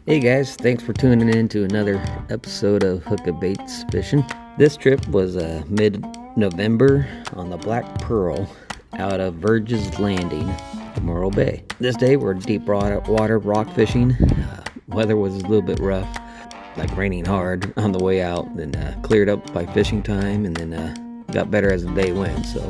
Hey guys, thanks for tuning in to another episode of Hookup Baits Fishing. This trip was mid-November on the Black Pearl out of Verge's Landing, Morro Bay. This day we're deep water rock fishing. Weather was a little bit rough, like raining hard on the way out, then cleared up by fishing time, and then got better as the day went. So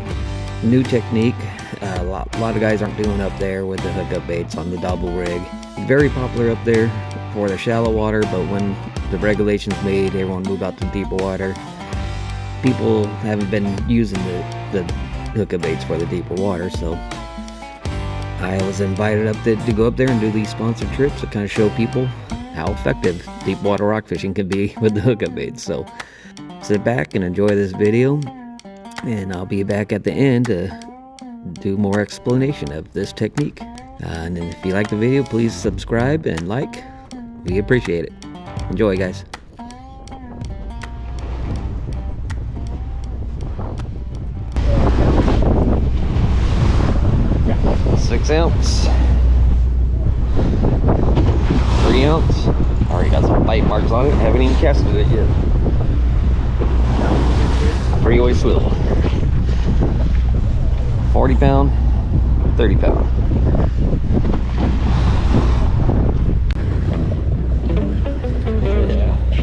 new technique. A lot of guys aren't doing up there with the hookup baits on the double rig. Very popular up there for the shallow water, but when the regulations made everyone move out to deeper water, people haven't been using the hookup baits for the deeper water. So I was invited up to go up there and do these sponsored trips to kind of show people how effective deep water rock fishing can be with the hookup baits. So sit back and enjoy this video, and I'll be back at the end to do more explanation of this technique. And if you like the video, please subscribe and like. We appreciate it. Enjoy, guys. Yeah. 6 ounce, 3 ounce. Already got some bite marks on it. Haven't even casted it yet. Three-way swivel. 40 pound, 30 pound. Yeah. I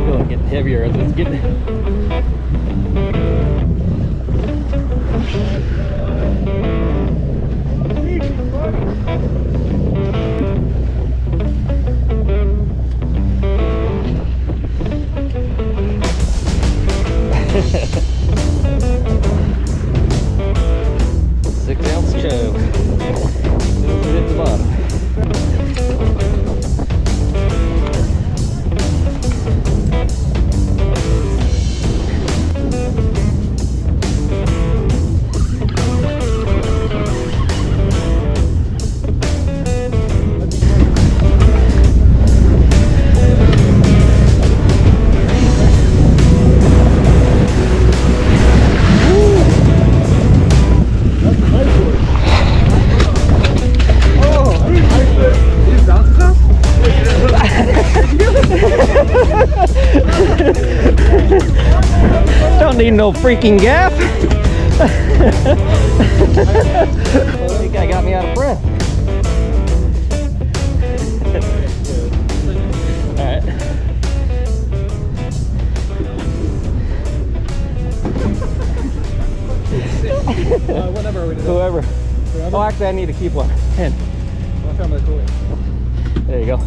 feel like getting heavier as it's getting. 6 ounce choke. Put it at the bottom. Don't need no freaking gaff. I think I got me out of breath. Alright. Whatever we do. Whoever. Oh, actually, I need to keep one. 10. There you go.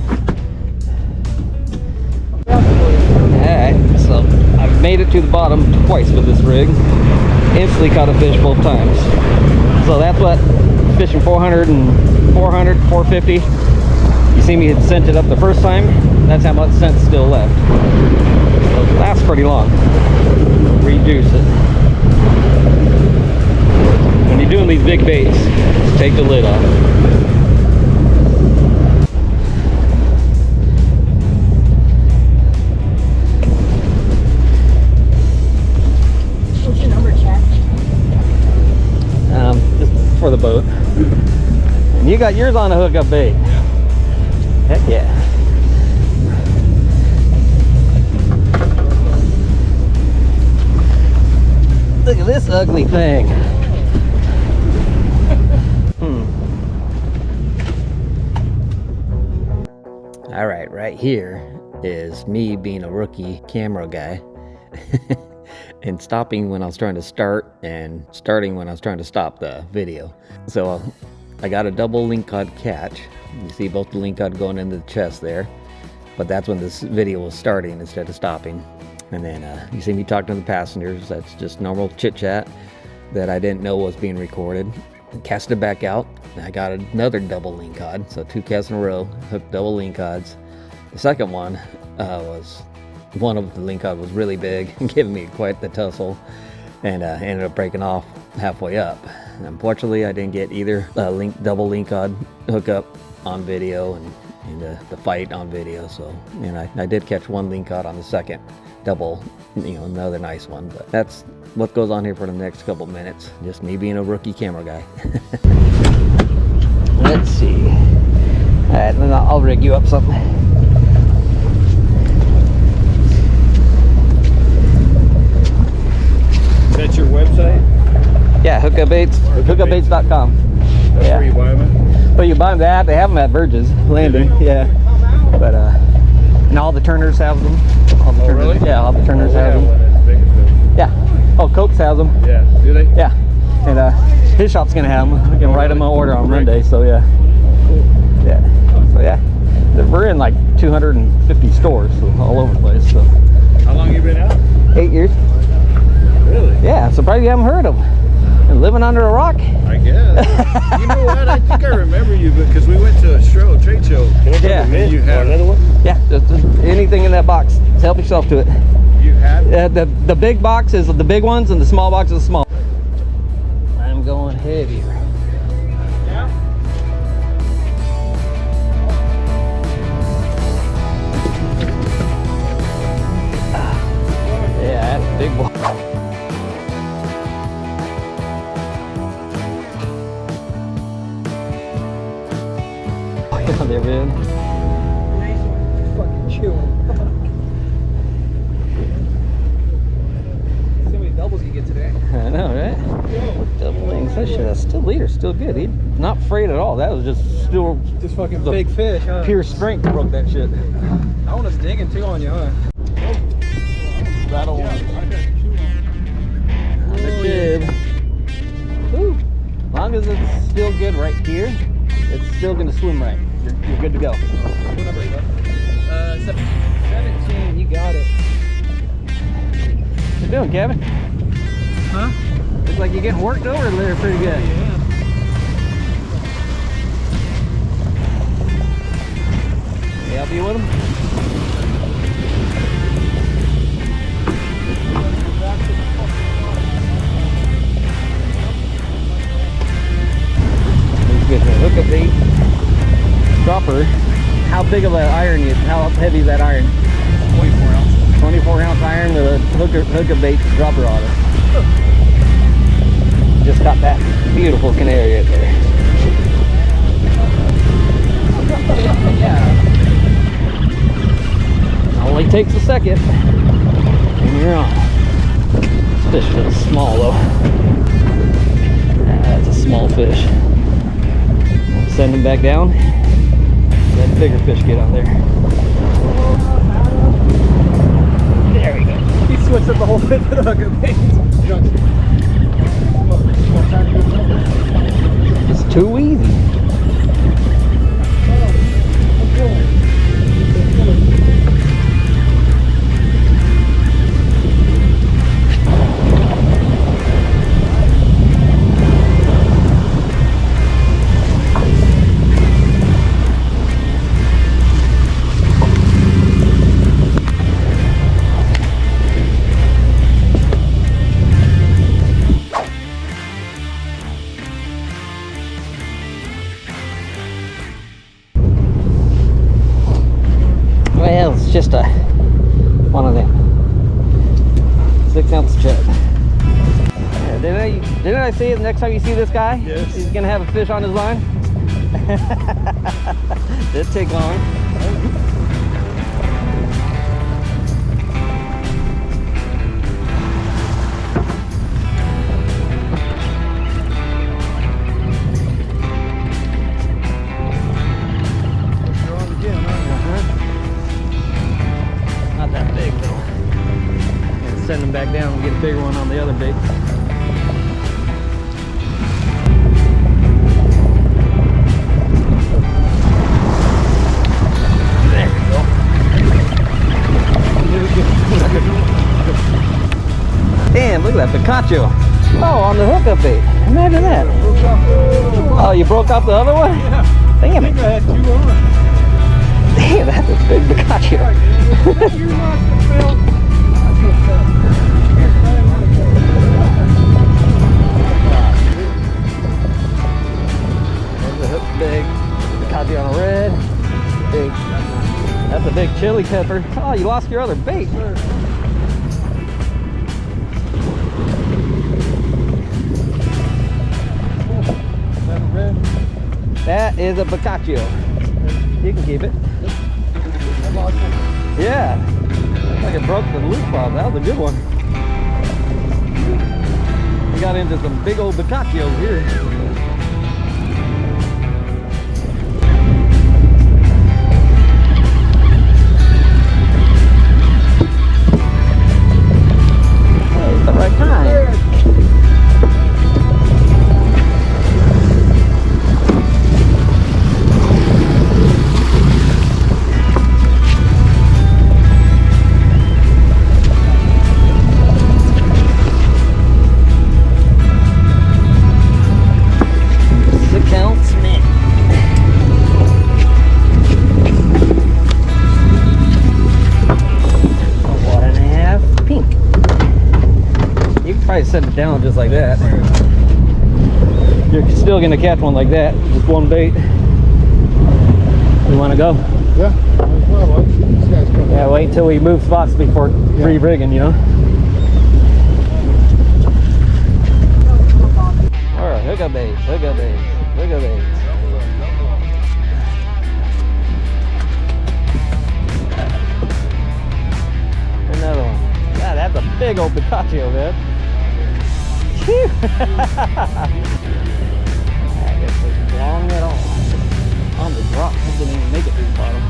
Alright, so I've made it to the bottom twice with this rig. Instantly caught a fish both times. So that's what fishing 400 and 400, 450. You see me had sent it up the first time. That's how much scent's still left. So it lasts pretty long. Reduce it. When you're doing these big baits, take the lid off. For the boat. And you got yours on a hookup bait. Heck yeah. Look at this ugly thing. Alright, right here is me being a rookie camera guy. And stopping when I was trying to start and starting when I was trying to stop the video. So I got a double Lingcod catch. You see both the Lingcod going into the chest there, but that's when this video was starting instead of stopping. And then you see me talking to the passengers. That's just normal chit chat that I didn't know was being recorded. Cast it back out. I got another double Lingcod, so 2 casts in a row, hooked double Lingcods. The second one one of the Lingcod was really big and giving me quite the tussle, and ended up breaking off halfway up. And unfortunately, I didn't get either double Lingcod hookup on video and the fight on video. So, and I did catch one Lingcod on the second double, another nice one. But that's what goes on here for the next couple minutes. Just me being a rookie camera guy. Let's see. All right, then I'll rig you up something. Yeah, Hookup Baits. Hookupbaits.com. That's Yeah. where you buy them at? But you buy them that. They have them at Burgess Landing. Yeah. But and all the Turners have them. All the Turners, really? Yeah, all the Turners have them. One as big as those. Yeah. Oh, Coates has them. Yeah. Do they? Yeah. And his shop's gonna have them. We can write them an order on Monday. So yeah. Yeah. So yeah. We're in like 250 stores, so all over the place. So. How long you been out? 8 years. Really? Yeah. I'm surprised you haven't heard of them. And living under a rock. I guess. You know what? I think I remember you because we went to a trade show. Yeah. And you had another one? Yeah. Just anything in that box. Just help yourself to it. You had. The big box is the big ones, and the small box is the small. I'm going heavier. Yeah. Yeah, that's a big one. Oh, there, man. Fucking chewing. See how many doubles you get today. I know, right? Double wings. That shit, that's still leader, still good. He's not afraid at all. That was just still Just fucking the big fish, huh? pure strength broke that shit. That one was digging too on you, huh? Rattle one. I got two on. The jib. Woo. As long as it's still good right here, it's still gonna swim right. You're good to go. What number is that? 17. You got it. What you doing, Kevin? Huh? Looks like you're getting worked over there pretty good. Yeah. Can I help you with him? Good hookup bait dropper. How big of an iron is? How heavy is that iron? 24 ounces. 24-ounce iron with a hookup bait dropper on it. Just got that beautiful canary right there. Yeah. Only takes a second, and you're on. This fish is small though. That's a small fish. Send him back down. Let bigger fish get on there. There we go. He switched up the whole fit for the hookup bait. It's too easy. Well, it's just one of them 6-ounce chub. Yeah, didn't I say it next time you see this guy? Yes. He's gonna have a fish on his line. Didn't take long. You're on again, huh? Not that big though. And send him back down and get a bigger one on the other bait. There we go. Damn, look at that Picacho. Oh, on the hookup bait. Imagine that. Oh, you broke off the other one? Yeah. Damn I it. think I had two on. Damn, that's a big Picacho. You must have failed. There's a hook big. Picacho on a red. Big. That's a big chili pepper. Oh, you lost your other bait. That is a Picacho. You can keep it. Yeah. Looks like it broke the loop off. That was a good one. We got into some big old Boccaccios here. It's the right time. Set it down just like that. You're still gonna catch one like that, just one bait. You want to go? Yeah. Well, these guys come Yeah, wait until we move spots before re-rigging, you know. Alright, hookup baits, hookup baits, hookup baits. Another one. God, that's a big old Boccaccio, man. I guess it's long at all. On the drop, it didn't even make it through the bottom.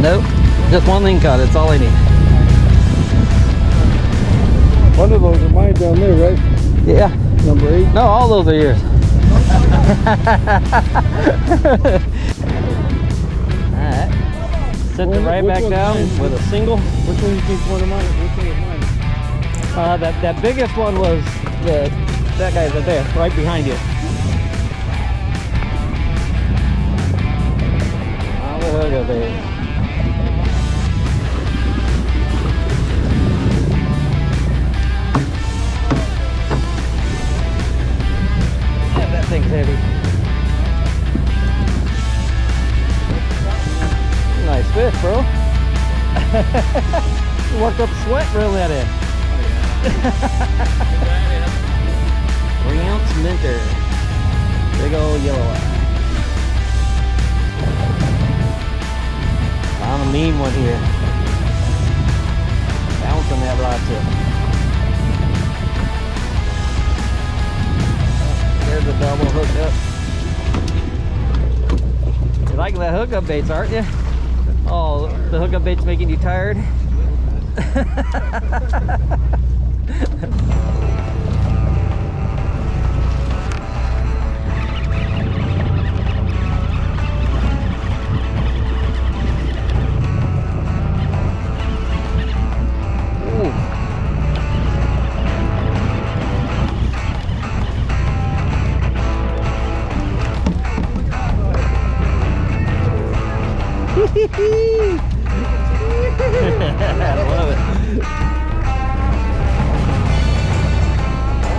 Nope, just one Lingcod, it's all I need. One of those are mine down there, right? Yeah. Number 8? No, all those are yours. Alright. Set it right back down with a single. Which one do you think one of mine? Which one is mine? That biggest one was that guy's right there, right behind you. Oh, the hookup bait. Thing's heavy. Nice fish, bro. Worked up sweat reeling that in. 3-ounce minter. Big old yellow eye. Found a mean one here. Bouncing that rod tip. There's a double hookup. You're liking that hookup baits, aren't you? Oh, the hookup bait's making you tired? I love it.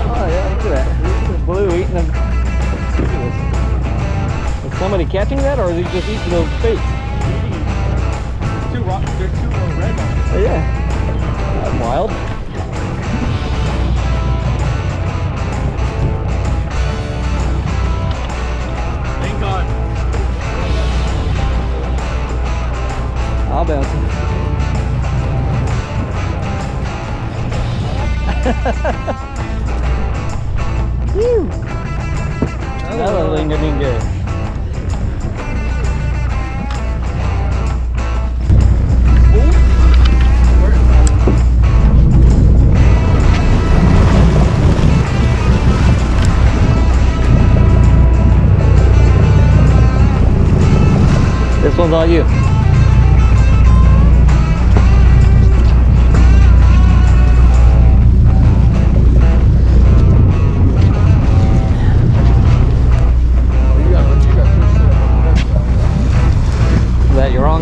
Oh yeah, look at that. Blue eating them. Look at this. Is somebody catching that, or is he just eating those baits? There's 2 red ones. Oh yeah. That's wild. Lingcod. I'll bounce him. Another Lingcod. This one's all you.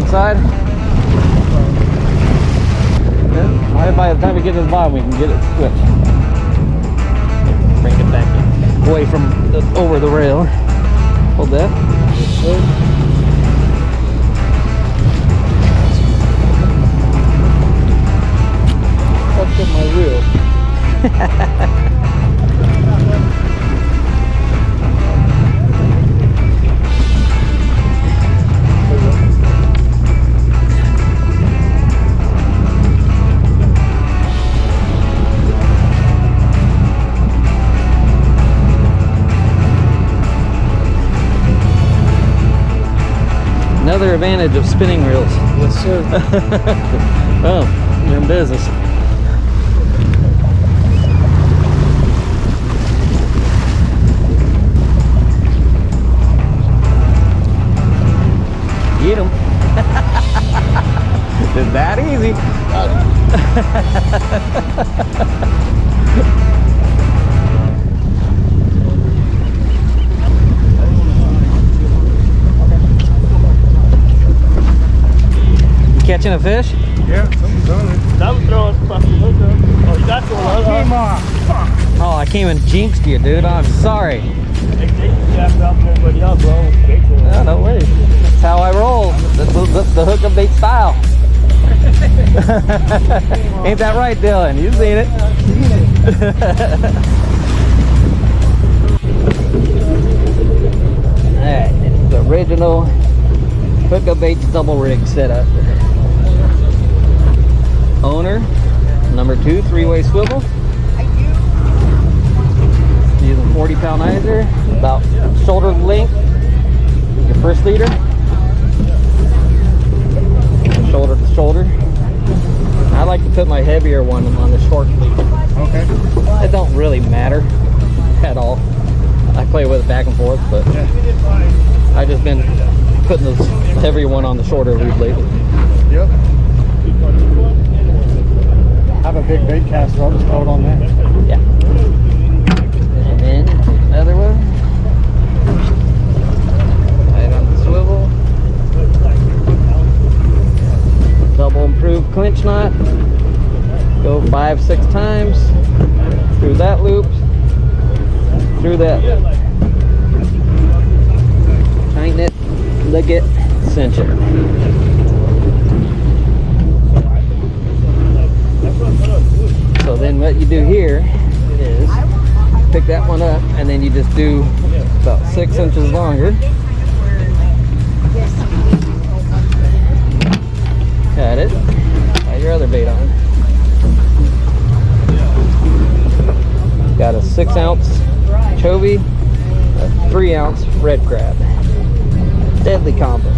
Side. Yeah, by the time we get to the bottom, we can get it switched. Bring it back in, away from over the rail. Hold that. Yes, sir. Fucked up my reel. Another advantage of spinning reels. Yes, sir. Oh, you're in business. Get him. It's that easy. You catching a fish? Yeah, something's on it. That was throwing fucking hookup. Oh, that's what Came off. Fuck. Oh, I came and jinxed you, dude. I'm sorry. They jacked up everybody else, bro. No, no way. That's how I roll. The hookup bait style. Ain't that right, Dylan? You've seen it. Alright, it's the original Hookup Baits double rig setup. Owner, number 2, 3-way swivel. Using 40-pound iser, about shoulder length. Your first leader. Shoulder to shoulder. I like to put my heavier one on the short leader. Okay. It don't really matter at all. I play with it back and forth, but I just been putting the heavier one on the shorter lead lately. Yep. I have a big bait caster. I'll just throw it on that. Yeah. And then another one. Right on the swivel. Double improved clinch knot. Go 5-6 times. Through that loop. Through that loop. Tighten it. Lick it. Cinch it. So then what you do here is pick that one up and then you just do about 6 inches longer. Cut it. Tie your other bait on. Got a 6-ounce chovy, a 3-ounce red crab. Deadly combo.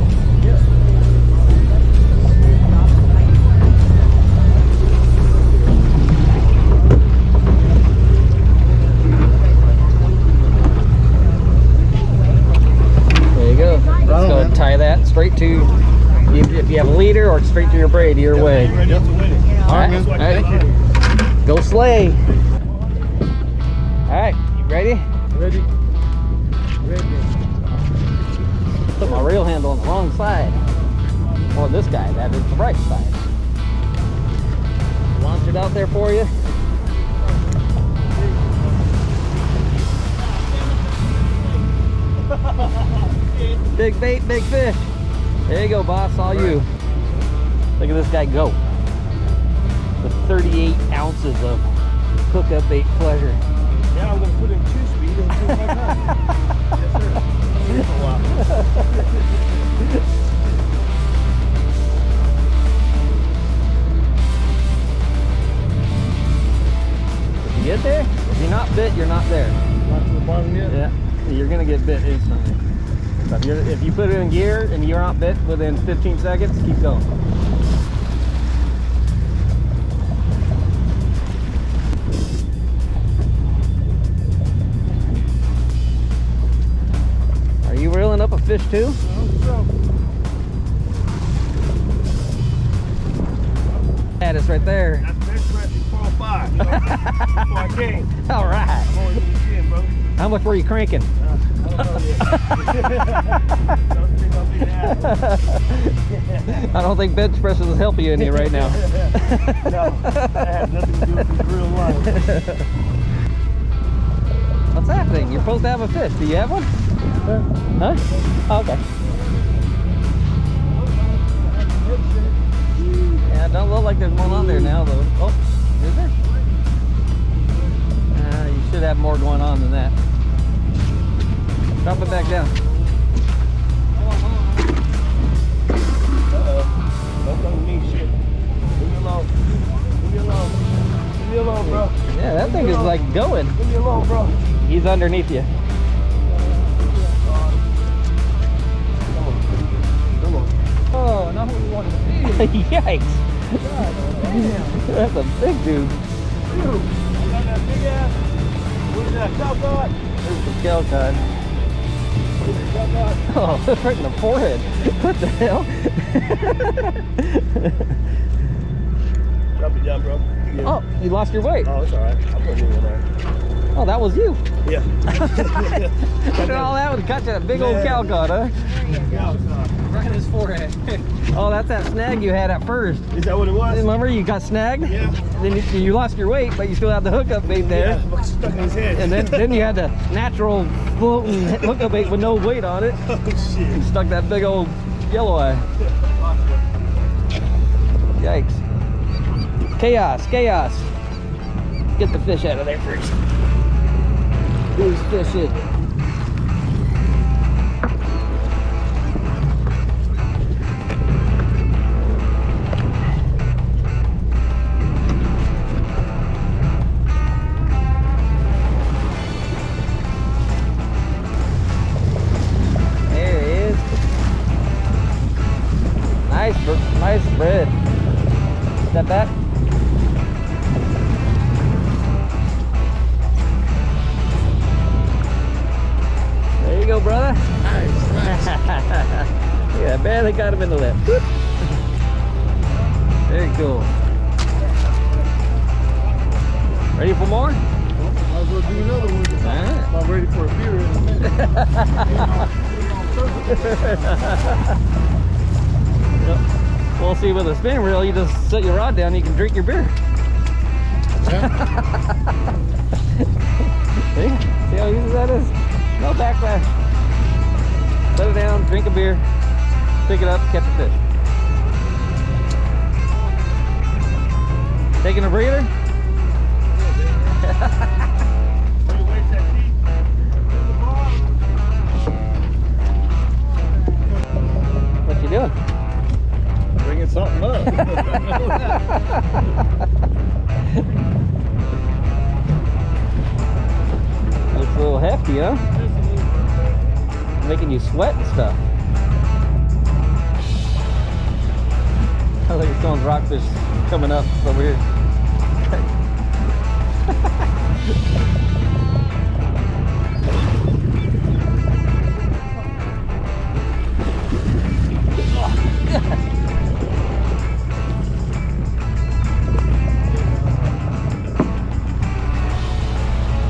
So tie that straight to, if you have a leader, or straight to your braid, either way. Yep. Alright, alright. Go slay. Alright, you ready? Ready? Put my reel handle on the wrong side. Or this guy, that is the right side. Launch it out there for you. Big bait, big fish. There you go, boss, all you. Look at this guy go. The 38 ounces of hookup bait pleasure. Yeah, I'm going to put in 2-speed and 2 my time. Yes, sir. That's a lot. If you get there, if you're not bit, you're not there. Not to the bottom yet? Yeah, you're going to get bit instantly. But if you put it in gear and you're not bit within 15 seconds, keep going. Are you reeling up a fish too? Yeah, it's right there. That's next match is 4-5. So I came. All right. I'm only using 10, bro. How much were you cranking? I don't know yet. Don't think I'll be happy. I don't think bench press is helping you any right now. No, that has nothing to do with this real life. What's happening? You're supposed to have a fish. Do you have one? Huh? Oh, okay. Yeah, it don't look like there's one on there now, though. Oh, is there? You should have more going on than that. Drop it back down. Don't come to me, shit. Leave me alone. Leave me alone. Leave me alone, bro. Yeah, that thing is like going. Leave me alone, bro. He's underneath you. Come on. Oh, not what we wanted to see. Yikes. That's a big dude. Dude, I got that big ass. What is that? Lingcod? There's the Lingcod. Lingcod. Oh, right in the forehead. What the hell? Drop it down, bro. Yeah. Oh, you lost your weight. Oh, it's alright. I'm putting it in there. Oh, that was you. Yeah. After all that was catching a big old Lingcod, huh? Right in his forehead. Oh, that's that snag you had at first. Is that what it was? Remember you got snagged? Yeah. Then you lost your weight, but you still had the hookup bait there. Yeah, stuck in his head. And then you had the natural floating hookup bait with no weight on it. Oh, shit. You stuck that big old yellow eye. Yikes. Chaos, chaos. Get the fish out of there first. Who's fishing? There he is. Nice bread. Step back. There you go, brother. Nice. Yeah, barely got him in the lip. Whoop. Very cool. Ready for more? Might as well do another one. Alright. I'm ready for a beer in a minute. We'll see, with a spinning reel, you just set your rod down and you can drink your beer. See? See how easy that is? No backlash. Set it down, drink a beer, pick it up, catch a fish. Taking a breather? What you doing? Bringing something up. Looks a little hefty, huh? Making you sweat and stuff. I think someone's rockfish coming up over here.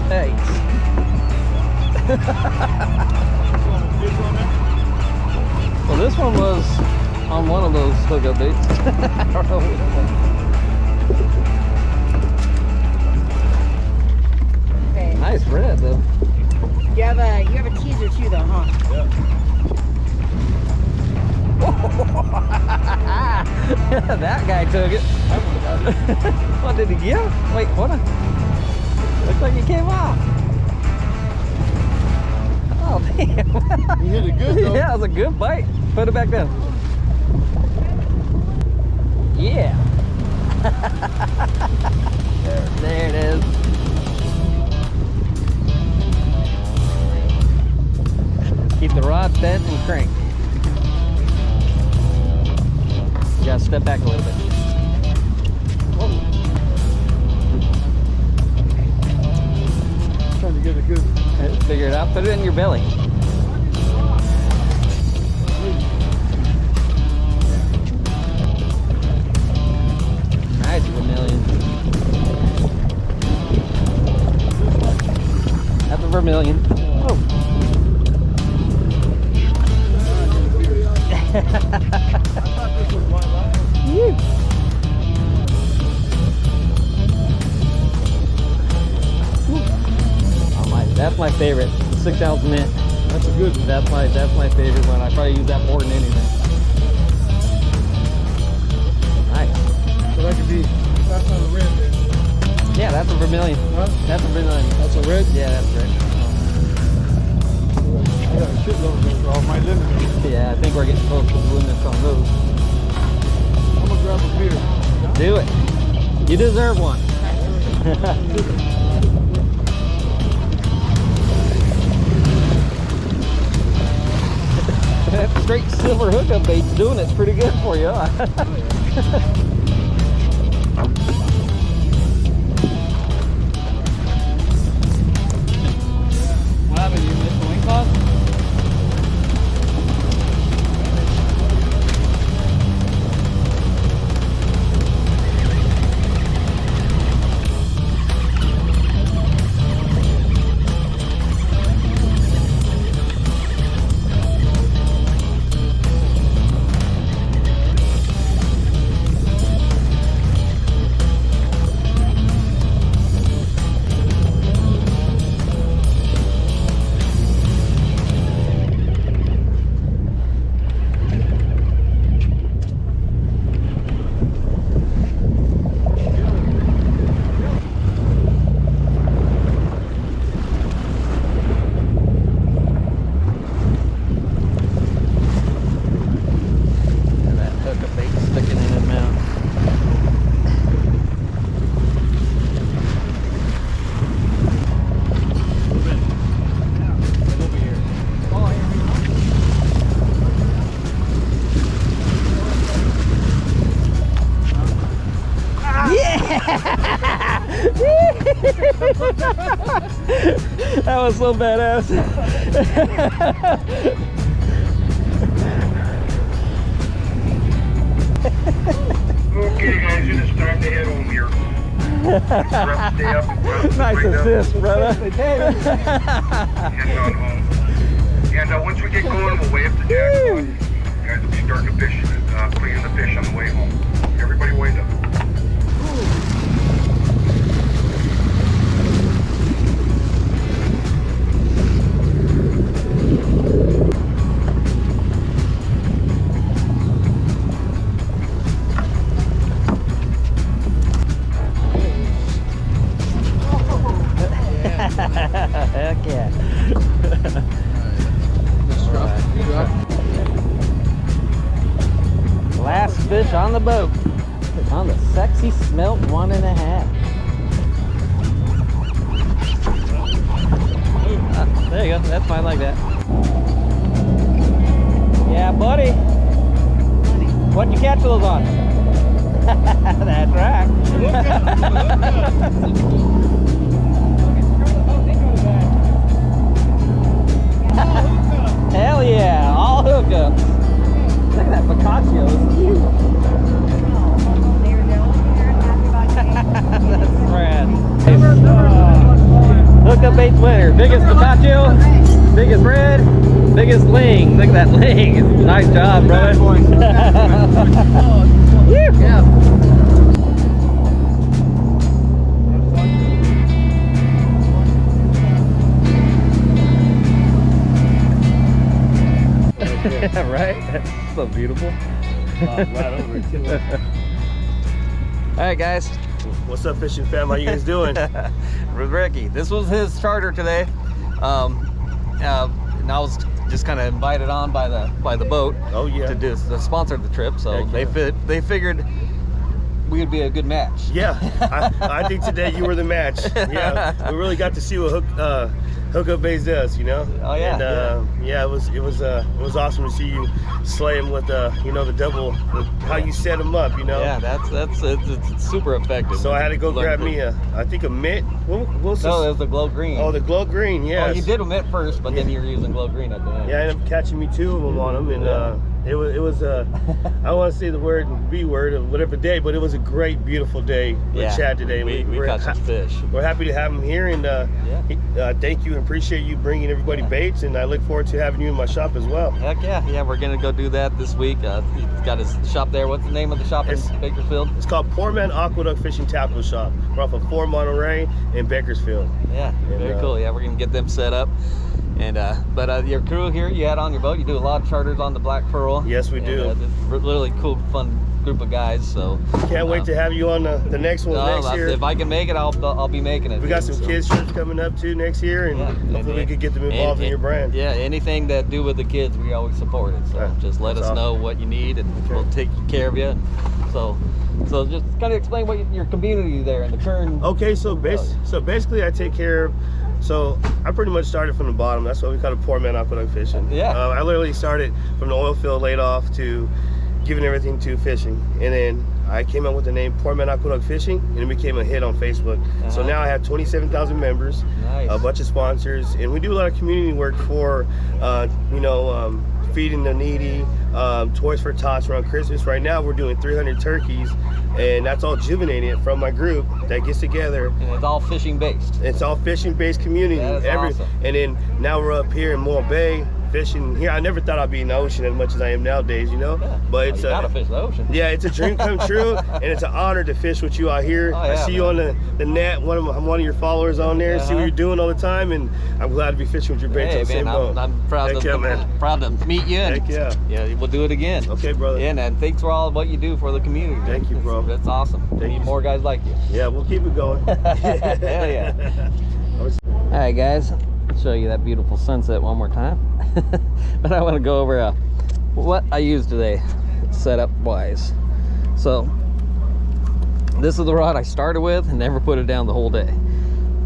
Thanks. Well, this one was on one of those hookup baits. I don't know which one. Okay. Nice red though. You have a teaser too, though, huh? That guy took it. What did he give? Wait, what? Looks like he came off. Oh damn! You hit it good though. Yeah, it was a good bite. Put it back down. Yeah. There it is. Keep the rod bent and crank. You gotta step back a little bit. Trying to get a good. Figure it out. Put it in your belly. Nice vermilion. That's a vermilion. Oh. Woo. Oh my, that's my favorite. 6 ounce mint. That's a good one. That's my favorite one. I probably use that more than anything. Nice. So that could be, that's not a red then. Yeah, that's a vermilion. Huh? That's a vermilion. That's a red? Yeah, that's right. I got a shitload of those off my limit. Yeah, I think we're getting close to the limits on those. I'm gonna grab a beer. Do it. You deserve one. That straight silver hookup bait's doing it's pretty good for you, huh? What happened? You missed the Lingcod? That was so badass. Okay, guys, it's time to head home here. Nice assist, brother. Heading on home. And once we get going, we'll wave the jackpot. You guys will be starting to fish, cleaning the fish on the way home. Everybody wave up. Heck yeah. Last fish on the boat. On the sexy smelt 1.5. There you go. That's fine like that. Yeah, buddy. What'd you catch those on? That's right. Hell yeah, all hookups. Look at that Picasso, it's cute. That's rad. Hookup baits winner. Biggest Picasso, biggest red, biggest ling. Look at that ling. Nice job, brother. Yeah. Right? That's so beautiful. Right over it too. Alright guys. What's up, fishing fam? How you guys doing? With Ricky. This was his charter today. And I was just kind of invited on by the boat. Oh yeah. To sponsor the trip, so Heck yeah. they figured we would be a good match. Yeah, I think today you were the match. Yeah, we really got to see what Hookup Baits does, you know. Oh yeah. And yeah, it was awesome to see you slay him with the double, how you set him up, you know. Yeah, it's super effective. So I had to go grab me I think a mitt. What was this? No, it was the glow green. Oh, the glow green. Yeah. Oh, you did a mitt first, but then you were using glow green at the end. Yeah, I ended up catching me 2 of them on them, and It was I don't want to say the B word or whatever day, but it was a great, beautiful day with Chad today. We caught some fish. We're happy to have him here, and thank you and appreciate you bringing everybody baits, and I look forward to having you in my shop as well. Heck yeah, we're gonna go do that this week. He's got his shop there. What's the name of the shop in Bakersfield? It's called Poor Man Aqueduct Fishing Tackle Shop. We're off of 4 Monterey in Bakersfield. Yeah, very cool. Yeah, we're gonna get them set up. And but your crew here, you had on your boat, you do a lot of charters on the Black Pearl. Yes, we do. Really cool, fun group of guys. So can't wait to have you on the next one next year. If I can make it, I'll be making it. We got some kids trips coming up too next year, and hopefully we could get them involved in your brand. Yeah, anything that do with the kids, we always support it. So just let us know what you need, and we'll take care of you. So just kind of explain what your community there and the current. Okay, so basically I take care of. So I pretty much started from the bottom. That's why we call it Poor Man Aqueduct Fishing. Yeah. I literally started from the oil field laid off to giving everything to fishing, and then I came up with the name Poor Man Aqueduct Fishing, and it became a hit on Facebook. So now I have 27,000 members, a bunch of sponsors, and we do a lot of community work for, feeding the needy, Toys for Tots around Christmas. Right now we're doing 300 turkeys, and that's all juvenated from my group that gets together. And it's all fishing based. It's all fishing based community. That is awesome. And then now we're up here in Morro Bay fishing here. I never thought I'd be in the ocean as much as I am nowadays, but it's gotta fish the ocean. Yeah, it's a dream come true, and it's an honor to fish with you out here. I see you on the net. I'm one of your followers on there. See what you're doing all the time, and I'm glad to be fishing with your baits on the same boat. I'm proud to meet you. Heck yeah. Yeah, we'll do it again. Okay, brother. Yeah, and thanks for all what you do for the community. Thank you, bro. That's awesome. We need more guys like you. Yeah, we'll keep it going. Hell yeah. All right, guys. I'll show you that beautiful sunset one more time. But I want to go over what I used today setup wise. So this is the rod I started with and never put it down the whole day.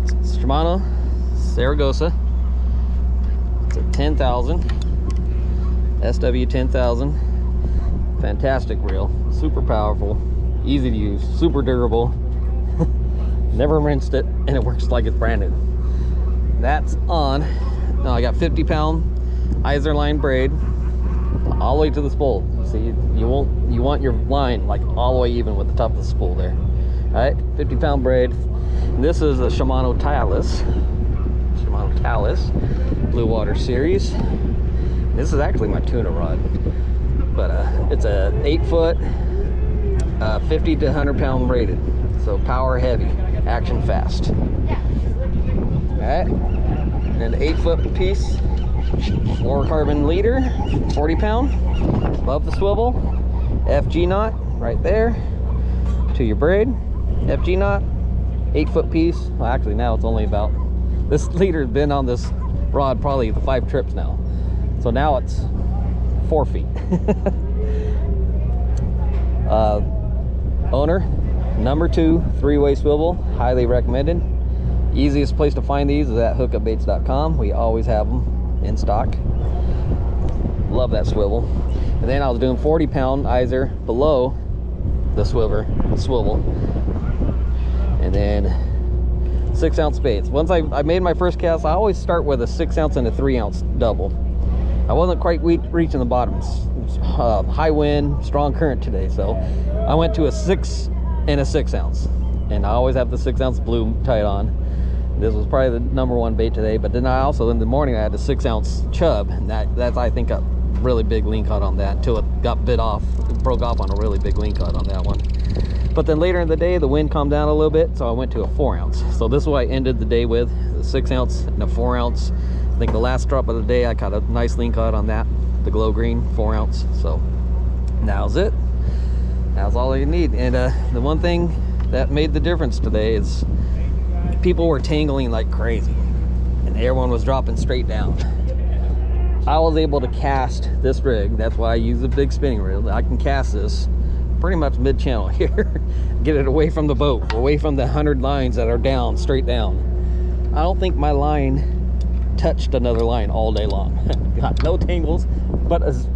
It's Shimano Saragossa. It's a 10,000 SW 10,000. Fantastic reel, super powerful, easy to use, super durable. Never rinsed it, and it works like it's brand new. That's on. Now I got 50-pound Iser line braid all the way to the spool. So you want your line like all the way even with the top of the spool there. All right, 50-pound braid. And this is a Shimano Talus Blue Water Series. This is actually my tuna rod, but it's a 8-foot, 50 to 100-pound braided. So power heavy, action fast. All right, and an 8-foot piece. Fluorocarbon leader, 40-pound, above the swivel, FG knot right there to your braid, FG knot, 8-foot piece. Well, actually now it's only about, this leader's been on this rod probably 5 trips now, so now it's 4 feet. Owner, number 2, 3-way swivel, highly recommended. Easiest place to find these is at hookupbaits.com. We always have them in stock. Love that swivel. And then I was doing 40-pound Iser below the swivel, and then 6-ounce baits. Once I made my first cast, I always start with a 6-ounce and a 3-ounce double. I wasn't quite reaching the bottom. High wind, strong current today, so I went to a 6 and a 6-ounce, and I always have the 6-ounce blue tied on. This was probably the number 1 bait today, but then I also, in the morning, I had a 6-ounce chub, and that's I think a really big lingcod on that until it got bit off. It broke off on a really big lingcod on that one. But then later in the day, the wind calmed down a little bit, so I went to a 4-ounce. So this is what I ended the day with, the 6-ounce and a 4-ounce. I think the last drop of the day, I caught a nice lingcod on that, the glow green 4-ounce. So now's it. Now's all you need. And the one thing that made the difference today is people were tangling like crazy, and everyone was dropping straight down. I was able to cast this rig. That's why I use a big spinning reel. I can cast this pretty much mid-channel here, get it away from the boat, away from the 100 lines that are down, straight down. I don't think my line touched another line all day long. Got no tangles, but as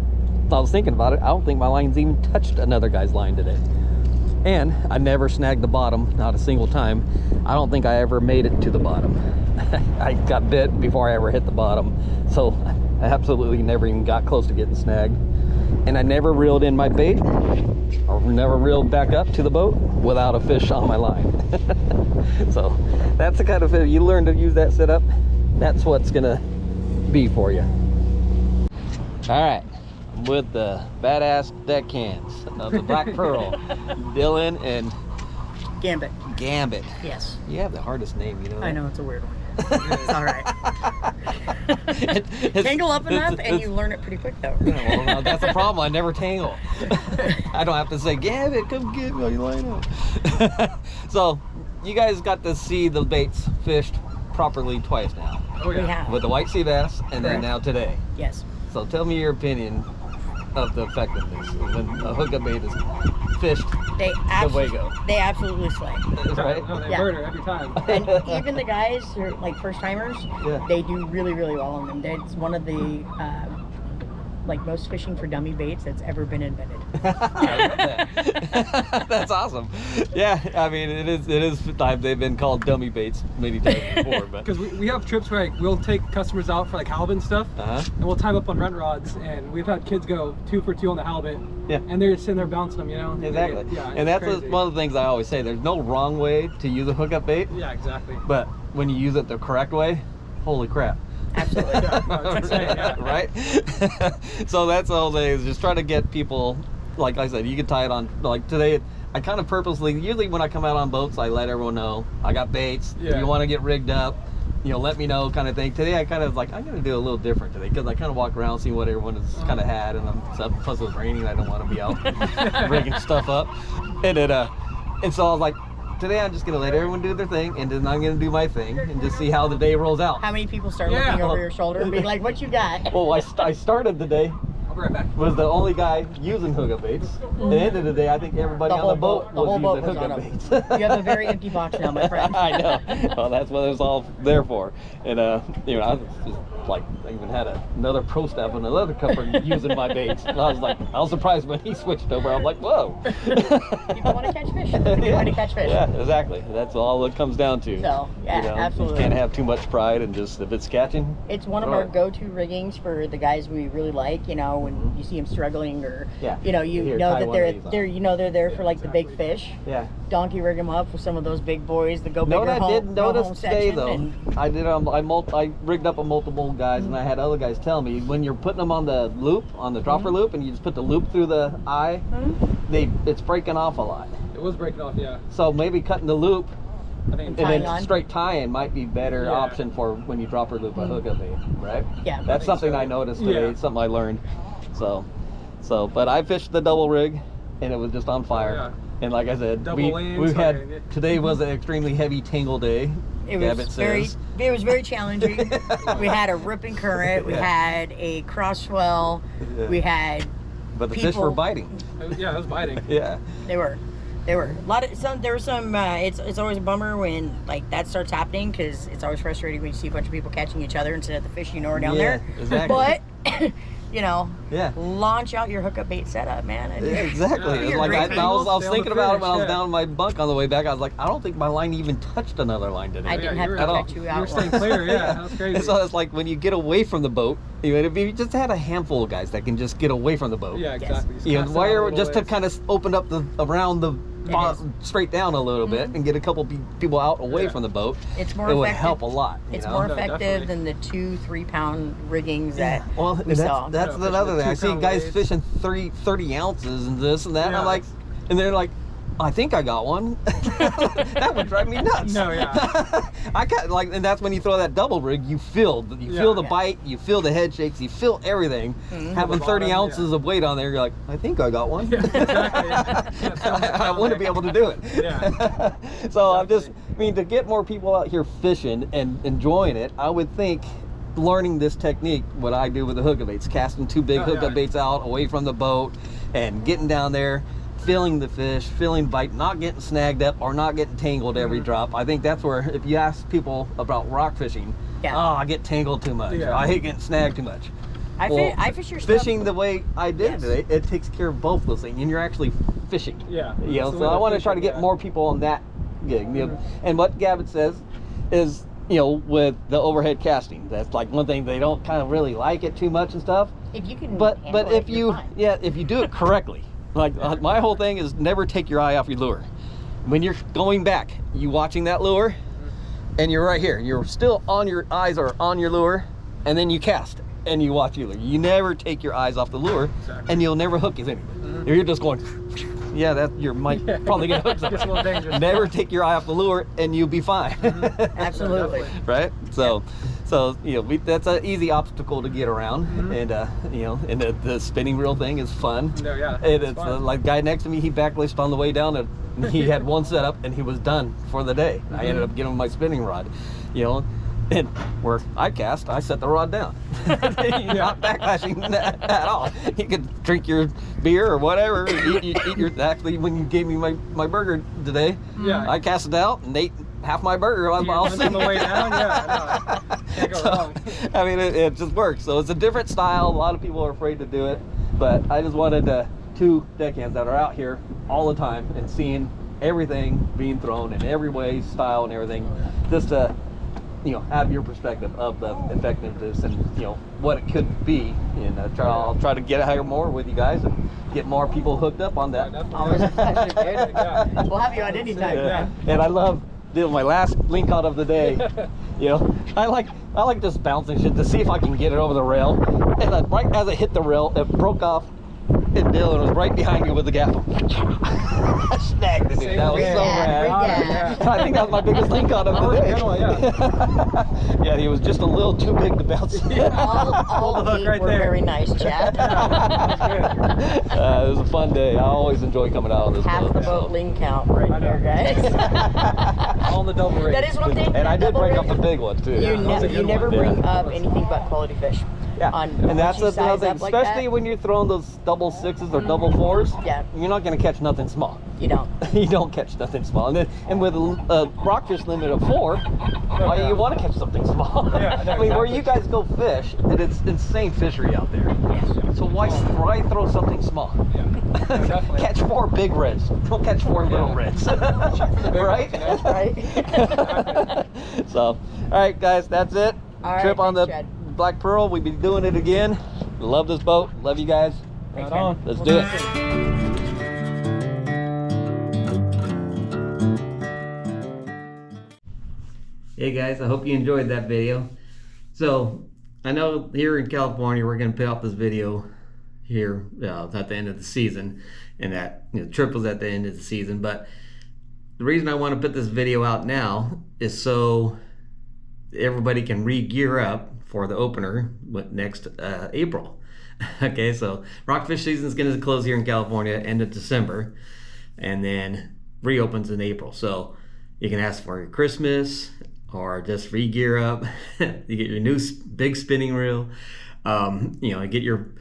I was thinking about it, I don't think my line's even touched another guy's line today. And I never snagged the bottom, not a single time. I don't think I ever made it to the bottom. I got bit before I ever hit the bottom, so I absolutely never even got close to getting snagged. and I never reeled in my bait or never reeled back up to the boat without a fish on my line. So that's the kind of fish you learn to use that setup. That's what's gonna be for you. All right, I'm with the badass deckhands of the Black Pearl, Dylan and Gambit. Gambit. Yes. You have the hardest name, you know that? I know, it's a weird one. It's all right. Tangle up enough and you learn it pretty quick though. Yeah, well, that's the problem. I never tangle. I don't have to say, Gambit, come get me while you line up. So, you guys got to see the baits fished properly twice now. Oh, yeah. We have. With the white sea bass and then now today. Yes. So tell me your opinion of the effectiveness when a hookup bait is fished They the way go. They absolutely slay. Right? No, they Yeah. burn her every time. And even the guys who are like first timers, Yeah. they do really, really well on them. It's one of the like most fishing for dummy baits that's ever been invented. That's awesome. Yeah, I mean it is time they've been called dummy baits many times before, but Because we have trips where like, we'll take customers out for like halibut and stuff, and we'll time up on rent rods, and we've had kids go 2 for 2 on the halibut, Yeah. and they're just sitting there bouncing them, you know? exactly. Yeah, And that's crazy. one of the things I always say. There's no wrong way to use a hookup bait, Yeah, exactly. but when you use it the correct way, holy crap. Absolutely. Yeah, no, it's insane, yeah. Right? So that's the whole thing, is just try to get people, like I said, you can tie it on, like today, I kind of purposely, usually when I come out on boats, I let everyone know, I got baits, if Yeah. you want to get rigged up, you know, let me know kind of thing. Today I kind of like, I'm going to do a little different today, because I kind of walk around, see what everyone has kind of had, and plus it was raining, I don't want to be out rigging stuff up. And so I was like, today I'm just gonna let everyone do their thing, and then I'm gonna do my thing, and just see how the day rolls out. How many people start Yeah. looking over your shoulder and being like, "What you got?" Well, I started the day, I'll be right back. was the only guy using hookup baits. At the end of the day, I think everybody The on the whole boat boat- the whole was boat using was on hookup them. baits. You have a very empty box now, my friend. I know. Well, that's what it was all there for. And you know, I was just like, I even had another pro staff and another couple using my baits. And I was surprised when he switched over. I'm like, whoa. People want to catch fish. People want to catch fish. Yeah, exactly. That's all it comes down to. So, yeah, you know, absolutely. You can't have too much pride, and just if it's catching. It's one of throw our it. go-to riggings for the guys we really like. You know, when you see them struggling, or Yeah. you know, Here, know tie that one of these on. they're there for like the big fish. Yeah. Donkey rig them up with some of those big boys that go No, bigger I home. did go home notice today section though. and- I did. I rigged up a multiple guys, and I had other guys tell me when you're putting them on the loop, on the dropper loop, and you just put the loop through the eye, it's breaking off a lot. It was breaking off, yeah. So maybe cutting the loop I think and Tying then on. straight tying might be better Yeah. option for when you dropper loop a hookup bait, right? Yeah. That's think something so. I noticed today. Yeah. It's something I learned. So, but I fished the double rig, and it was just on fire. yeah. And like I said, Double we lanes, had okay. today was an extremely heavy tangle day. It Gavin was very, says. it was very challenging. We had a ripping current. We Yeah. had a cross swell. Yeah. We had But the fish were people- biting. Yeah, it was biting. Yeah. They were a lot of some. There were some. It's always a bummer when like that starts happening, because it's always frustrating when you see a bunch of people catching each other instead of the fish you know are down Yeah, there. exactly. But you know, Yeah. launch out your hookup bait setup, man. And Yeah, exactly. Yeah. It's You're like great I was angles, stay on thinking the about it fish, when I was yeah. down in my bunk on the way back. I was like, I don't think my line even touched another line today. I didn't Yeah, have you to were- catch you You were out. staying once. clear, yeah. That was crazy. And so it's like when you get away from the boat, even if you just had a handful of guys that can just get away from the boat. Yeah, exactly. Just You know, cast it out a wire little just to ways. kind of open up the around the is. straight down a little bit and get a couple people out away Yeah. from the boat. It's more It would effective. help a lot. You It's know? more No, effective definitely. than the 2-3 pound riggings that Well, we saw. that's Yeah, another fishing thing. I the see 2-pound guys weights. fishing 30 ounces and this and that. And I'm Yeah. like, and they're like, I think I got one. That would drive me nuts. No, yeah. I got like, and that's when you throw that double rig. You feel Yeah. the bite, you feel the head shakes, you feel everything. Having The 30 bottom, ounces of weight on there, you're like, I think I got one. Yeah, exactly. Yeah. I want to be able to do it. Yeah. So I mean, to get more people out here fishing and enjoying it, I would think learning this technique, what I do with the hookup baits, casting 2 big Oh, hookup yeah. baits out away from the boat and getting down there, feeling the fish, feeling bite, not getting snagged up or not getting tangled every drop. I think that's where, if you ask people about rock fishing, Yeah. oh, I get tangled too much. Yeah. I hate getting snagged too much. I fish your stuff. Fishing the way I did Yes. today, it takes care of both those things, and you're actually fishing. Yeah. You know, It's the so way I to want to fish try it, to get yeah. more people on that gig. You know, and what Gavin says is you know, with the overhead casting. That's like one thing they don't kind of really like it too much and stuff. If you can, But handle if it, you're you, fine. yeah, if you do it correctly, like my whole thing is never take your eye off your lure. When you're going back, you watching that lure, and you're right here. You're still on, your eyes are on your lure, and then you cast and you watch your lure. You never take your eyes off the lure, and you'll never hook anything. You're just going, yeah, that you might probably get hooked. It's a little dangerous. Never take your eye off the lure, and you'll be fine. Absolutely. Right? So you know, that's an easy obstacle to get around, and you know, and the spinning reel thing is fun. No, yeah, And it's it's fun. like guy next to me, he backlished on the way down, and he had one setup, and he was done for the day. I ended up giving him my spinning rod, you know. And where I cast, I set the rod down. You're not backlashing at all. You could drink your beer or whatever, eat your. Actually, when you gave me my burger today, Yeah. I cast it out and ate half my burger. I'm all On the way down, yeah, no, can't go wrong. I mean, it just works. So it's a different style. A lot of people are afraid to do it, but I just wanted two deckhands that are out here all the time and seeing everything being thrown in every way, style, and everything, just to, you know, have your perspective of the effectiveness and, you know, what it could be. And I'll try to get out more with you guys and get more people hooked up on that. Always a pleasure, dude. We'll have you on anytime. Yeah. And I love my last Lingcod of the day. You know, I like just bouncing shit to see if I can get it over the rail. And then right as I hit the rail, it broke off. And Dylan was right behind me with the gaff. I snagged it, dude. That was so rad. I think that was my biggest Lingcod of the day. Yeah. Yeah, he was just a little too big to bounce. All the hook eight right were there. very nice, Chad. It was a fun day. I always enjoy coming out on this Half boat. the boat lean count right there, guys. All in the double rate. That is one thing. And I did double bring rate, up the big one too. You, was a you good never one. bring Yeah. up anything but quality fish. Yeah, And that's once you another size thing, up like especially that, when you're throwing those double sixes or double fours. Yeah. You're not going to catch nothing small. you don't. You don't catch nothing small. And with a rockfish limit of 4, why you want to catch something small? Yeah, no, I mean, where exactly. you guys go fish, and it's insane fishery out there. So why throw something small? Yeah, definitely. Catch 4 big reds. Don't catch 4 little reds. Right? ones, Right? So, all right, guys, that's it. All right, Trip on the thanks, Chad. Black Pearl. We'll be doing it again. Love this boat. Love you guys. Right on. Let's do it. Hey guys, I hope you enjoyed that video. So, I know here in California we're going to put out this video here at the end of the season, and that, you know, trip was at the end of the season, but the reason I want to put this video out now is so everybody can re-gear up for the opener next April. Okay, so rockfish season is going to close here in California end of December, and then reopens in April. So you can ask for your Christmas or just re-gear up. You get your new big spinning reel. You know, get your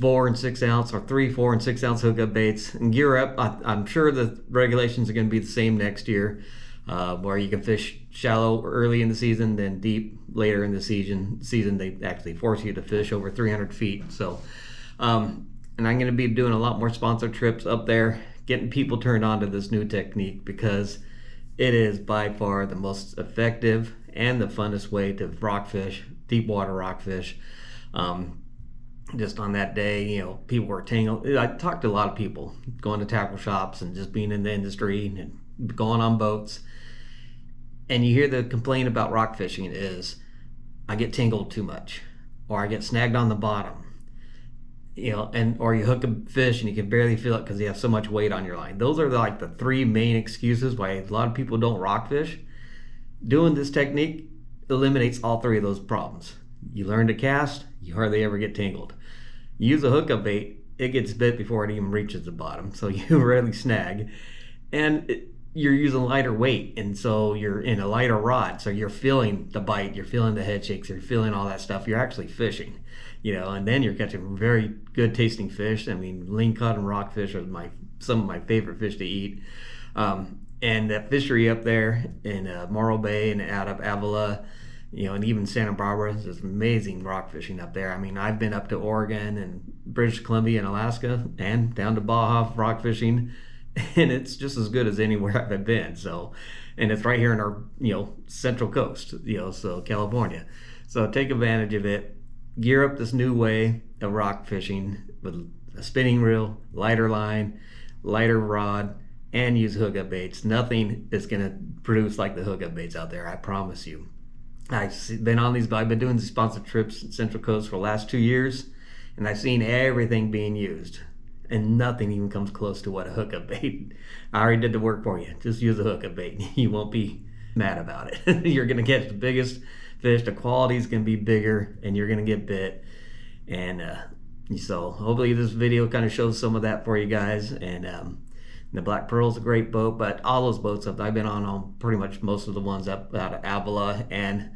4 and 6 ounce or 3, 4 and 6 ounce hookup baits and gear up. I'm sure the regulations are going to be the same next year, where you can fish shallow early in the season, then deep later in the season. They actually force you to fish over 300 feet. So, and I'm going to be doing a lot more sponsored trips up there, getting people turned on to this new technique, because it is by far the most effective and the funnest way to rockfish, deep water rockfish. Just on that day, you know, people were tangled. I talked to a lot of people going to tackle shops and just being in the industry and going on boats. And you hear the complaint about rock fishing is, I get tangled too much, or I get snagged on the bottom. You know, or you hook a fish and you can barely feel it because you have so much weight on your line. Those are like the 3 main excuses why a lot of people don't rockfish. Doing this technique eliminates all 3 of those problems. You learn to cast, you hardly ever get tangled. You use a hookup bait, it gets bit before it even reaches the bottom, so you rarely snag. And you're using lighter weight, and so you're in a lighter rod, so you're feeling the bite, you're feeling the head shakes, you're feeling all that stuff. You're actually fishing, you know, and then you're catching very good tasting fish. I mean, lingcod and rockfish are some of my favorite fish to eat. And that fishery up there in Morro Bay and out of Avila, you know, and even Santa Barbara, there's amazing rock fishing up there. I mean, I've been up to Oregon and British Columbia and Alaska and down to Baja rock fishing, and it's just as good as anywhere I've been. So, and it's right here in our, central coast, so California. So take advantage of it. Gear up this new way of rock fishing with a spinning reel, lighter line, lighter rod, and use hookup baits. Nothing is going to produce like the hookup baits out there, I promise you. I've been doing these sponsored trips in Central Coast for the last 2 years, and I've seen everything being used, and nothing even comes close to what a hookup bait. I already did the work for you. Just use a hookup bait. You won't be mad about it. You're going to catch the biggest fish. The quality's going to be bigger, and you're going to get bit. And so hopefully this video kind of shows some of that for you guys. And the Black Pearl's a great boat, but all those boats I've been on pretty much most of the ones up out of Avila and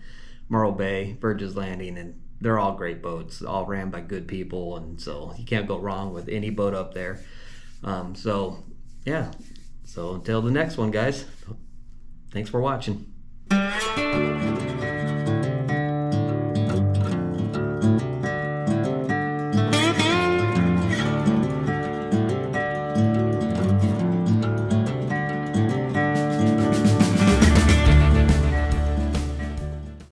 Morro Bay, Burgess Landing, and they're all great boats, all ran by good people, and so you can't go wrong with any boat up there. So until the next one, guys, thanks for watching.